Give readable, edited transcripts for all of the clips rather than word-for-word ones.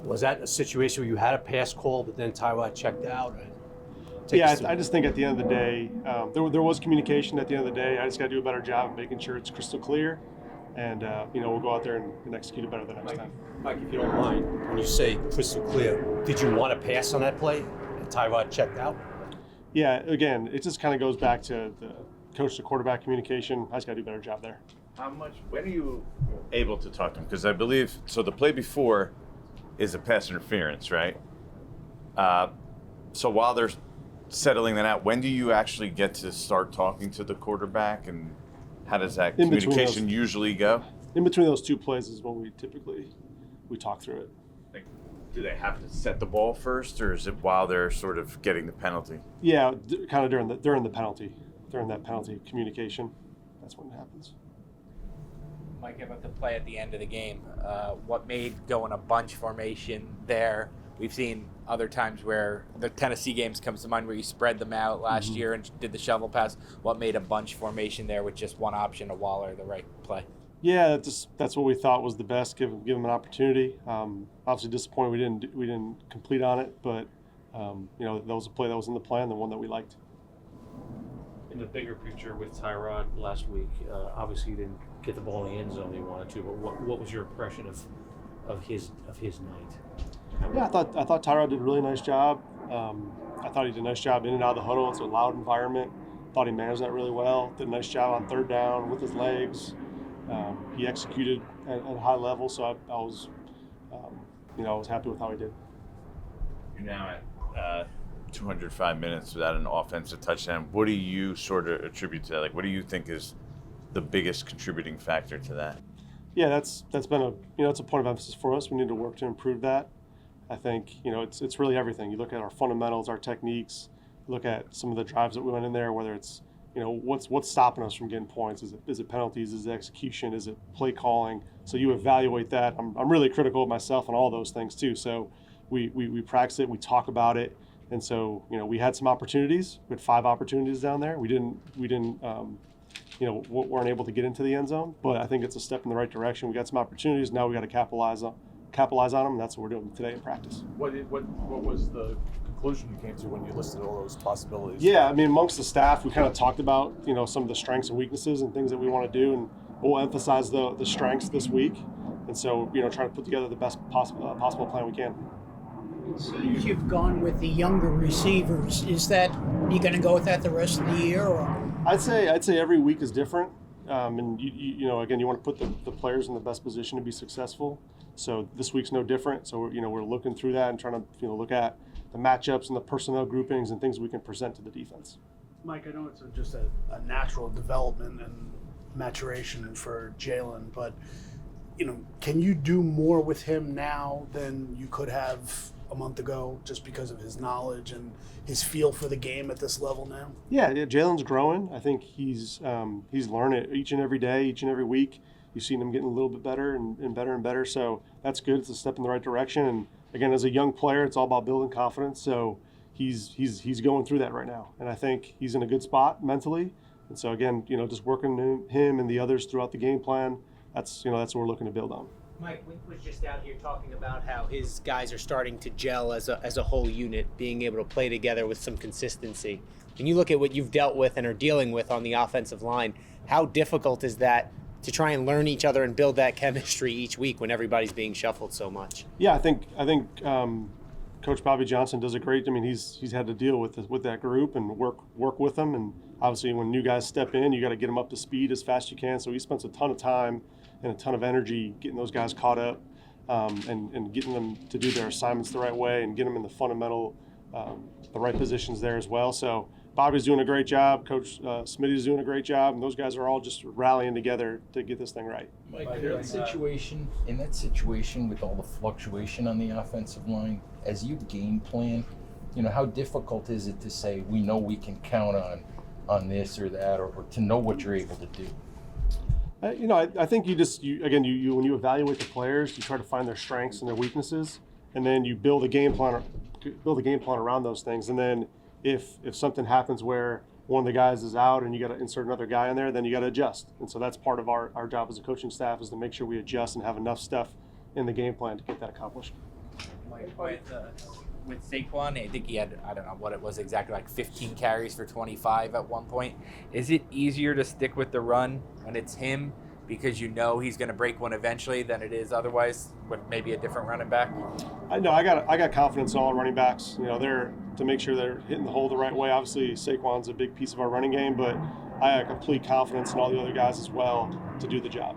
Was that a situation where you had a pass call, but then Tyrod checked out? I just think at the end of the day, there was communication at the end of the day. I just got to do a better job of making sure it's crystal clear. And, we'll go out there and execute it better the next time. Mike, if you don't mind, when you say crystal clear, did you want to pass on that play and Tyrod checked out? Yeah, again, it just kind of goes back to the coach to quarterback communication. I just got to do a better job there. When are you able to talk to him? Because I believe, so the play before is a pass interference, right? So while they're settling that out, when do you actually get to start talking to the quarterback, and how does that communication usually go? In between those two plays is when we talk through it. Like, do they have to set the ball first, or is it while they're sort of getting the penalty? Yeah, kind of during the penalty, during that penalty communication. That's when it happens. Mike, about the play at the end of the game, what made going a bunch formation there? We've seen other times where the Tennessee games comes to mind where you spread them out last year and did the shovel pass. What made a bunch formation there with just one option, a Waller, the right play? Yeah, that's what we thought was the best. Give them an opportunity. Obviously disappointed we didn't complete on it, but that was a play that was in the plan, the one that we liked. In the bigger picture with Tyrod last week, obviously you didn't get the ball in the end zone you wanted to, but what was your impression of his night? Yeah, I thought Tyrod did a really nice job. I thought he did a nice job in and out of the huddle. It's a loud environment. Thought he managed that really well. Did a nice job on third down with his legs. He executed at a high level, so I was happy with how he did. You're now at 205 minutes without an offensive touchdown. What do you sort of attribute to that? Like, what do you think is the biggest contributing factor to that? Yeah, that's been it's a point of emphasis for us. We need to work to improve that. I think, it's really everything. You look at our fundamentals, our techniques, look at some of the drives that we went in there, whether it's, what's stopping us from getting points? Is it penalties? Is it execution? Is it play calling? So you evaluate that. I'm really critical of myself on all those things too. So we practice it, we talk about it. And so, we had some opportunities. We had 5 opportunities down there. We didn't weren't able to get into the end zone, but I think it's a step in the right direction. We got some opportunities. Now we got to capitalize on them, and that's what we're doing today in practice. What was the conclusion you came to when you listed all those possibilities? Yeah, amongst the staff, we kind of talked about, some of the strengths and weaknesses and things that we want to do, and we'll emphasize the strengths this week. And so, trying to put together the best possible plan we can. You've gone with the younger receivers. Is that you going to go with that the rest of the year, or? I'd say every week is different, and you want to put the players in the best position to be successful. So this week's no different. So we're looking through that and trying to look at the matchups and the personnel groupings and things we can present to the defense. Mike, I know it's just a natural development and maturation for Jalen, but can you do more with him now than you could have a month ago, just because of his knowledge and his feel for the game at this level now? Yeah, Jalen's growing. I think he's learning each and every day, each and every week. You've seen him getting a little bit better and better and better. So that's good. It's a step in the right direction. And again, as a young player, it's all about building confidence. So he's going through that right now, and I think he's in a good spot mentally. And so again, just working him and the others throughout the game plan. That's what we're looking to build on. Mike, Wink was just out here talking about how his guys are starting to gel as a whole unit, being able to play together with some consistency. When you look at what you've dealt with and are dealing with on the offensive line, how difficult is that to try and learn each other and build that chemistry each week when everybody's being shuffled so much? Yeah, I think Coach Bobby Johnson does a great. He's had to deal with that group and work with them. And obviously, when new guys step in, you got to get them up to speed as fast as you can. So he spends a ton of time and a ton of energy getting those guys caught up and getting them to do their assignments the right way and get them in the fundamental, the right positions there as well. So Bobby's doing a great job. Coach Smitty's doing a great job, and those guys are all just rallying together to get this thing right. Mike, in that situation with all the fluctuation on the offensive line, as you game plan, how difficult is it to say we know we can count on this or that, or to know what you're able to do? I think when you evaluate the players, you try to find their strengths and their weaknesses, and then you build a game plan around those things. And then if something happens where one of the guys is out and you got to insert another guy in there, then you got to adjust. And so that's part of our job as a coaching staff, is to make sure we adjust and have enough stuff in the game plan to get that accomplished. With Saquon, I think he had, I don't know what it was exactly, like 15 carries for 25 at one point. Is it easier to stick with the run when it's him because you know he's going to break one eventually than it is otherwise with maybe a different running back? I got confidence in all our running backs. They're to make sure they're hitting the hole the right way. Obviously, Saquon's a big piece of our running game, but I have complete confidence in all the other guys as well to do the job.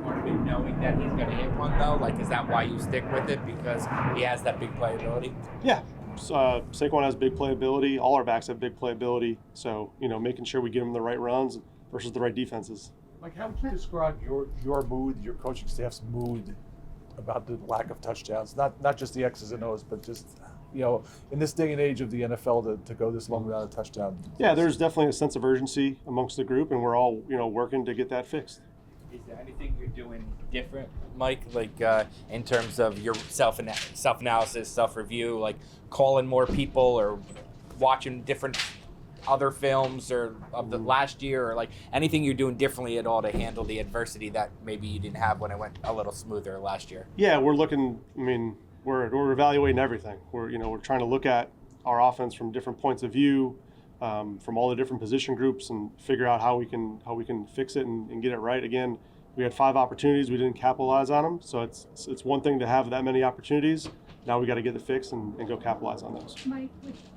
Part of it knowing that he's going to hit one though, like is that why you stick with it because he has that big playability? Yeah, Saquon has big playability. All our backs have big playability. So making sure we give them the right runs versus the right defenses. Like, how would you describe your mood, your coaching staff's mood about the lack of touchdowns? Not just the X's and O's, but just in this day and age of the NFL to go this long without a touchdown. Yeah, there's definitely a sense of urgency amongst the group, and we're all working to get that fixed. Is there anything you're doing different, Mike, like in terms of your self-analysis, self-review, like calling more people or watching different other films or of the last year, or like anything you're doing differently at all to handle the adversity that maybe you didn't have when it went a little smoother last year? Yeah, we're looking. We're evaluating everything. We're trying to look at our offense from different points of view, from all the different position groups, and figure out how we can fix it and get it right. Again, we had 5 opportunities, we didn't capitalize on them. So it's one thing to have that many opportunities. Now we got to get it fixed and go capitalize on those. Mike,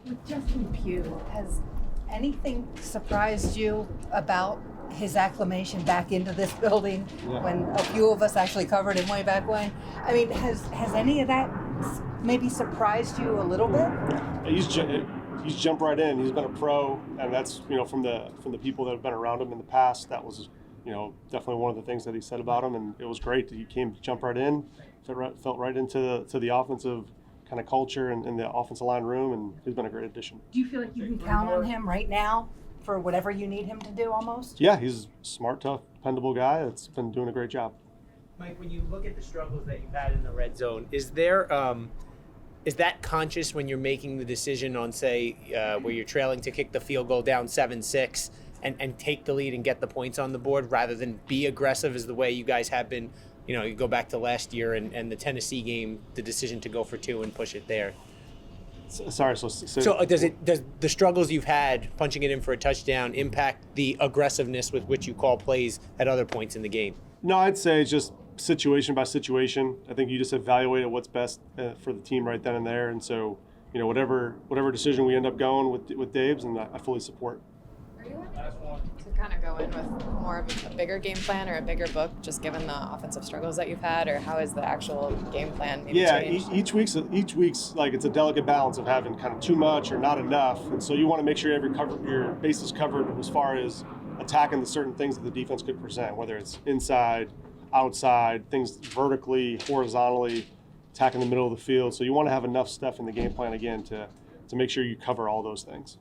with Justin Pugh, has anything surprised you about his acclimation back into this building when a few of us actually covered him way back when? I mean, has any of that maybe surprised you a little bit? He's jumped right in. He's been a pro, and that's from the people that have been around him in the past. That was definitely one of the things that he said about him, and it was great that he came to jump right in, felt right into the offensive kind of culture and the offensive line room, and he's been a great addition. Do you feel like you can count on him right now for whatever you need him to do almost? Yeah, he's a smart, tough, dependable guy that's been doing a great job. Mike, when you look at the struggles that you've had in the red zone, is that conscious when you're making the decision on, say, where you're trailing to kick the field goal down 7-6 and take the lead and get the points on the board rather than be aggressive as the way you guys have been? You go back to last year and the Tennessee game, the decision to go for 2 and push it there. Sorry, So does the struggles you've had punching it in for a touchdown impact the aggressiveness with which you call plays at other points in the game? No, I'd say it's just situation by situation. I think you just evaluate what's best for the team right then and there, and so whatever decision we end up going with Dave's, and I fully support. Are you to kind of go in with more of a bigger game plan or a bigger book, just given the offensive struggles that you've had, or how is the actual game plan maybe changed? Each week's like it's a delicate balance of having kind of too much or not enough, and so you want to make sure your base is covered as far as attacking the certain things that the defense could present, whether it's inside, outside, things vertically, horizontally, attacking the middle of the field. So you want to have enough stuff in the game plan again to make sure you cover all those things.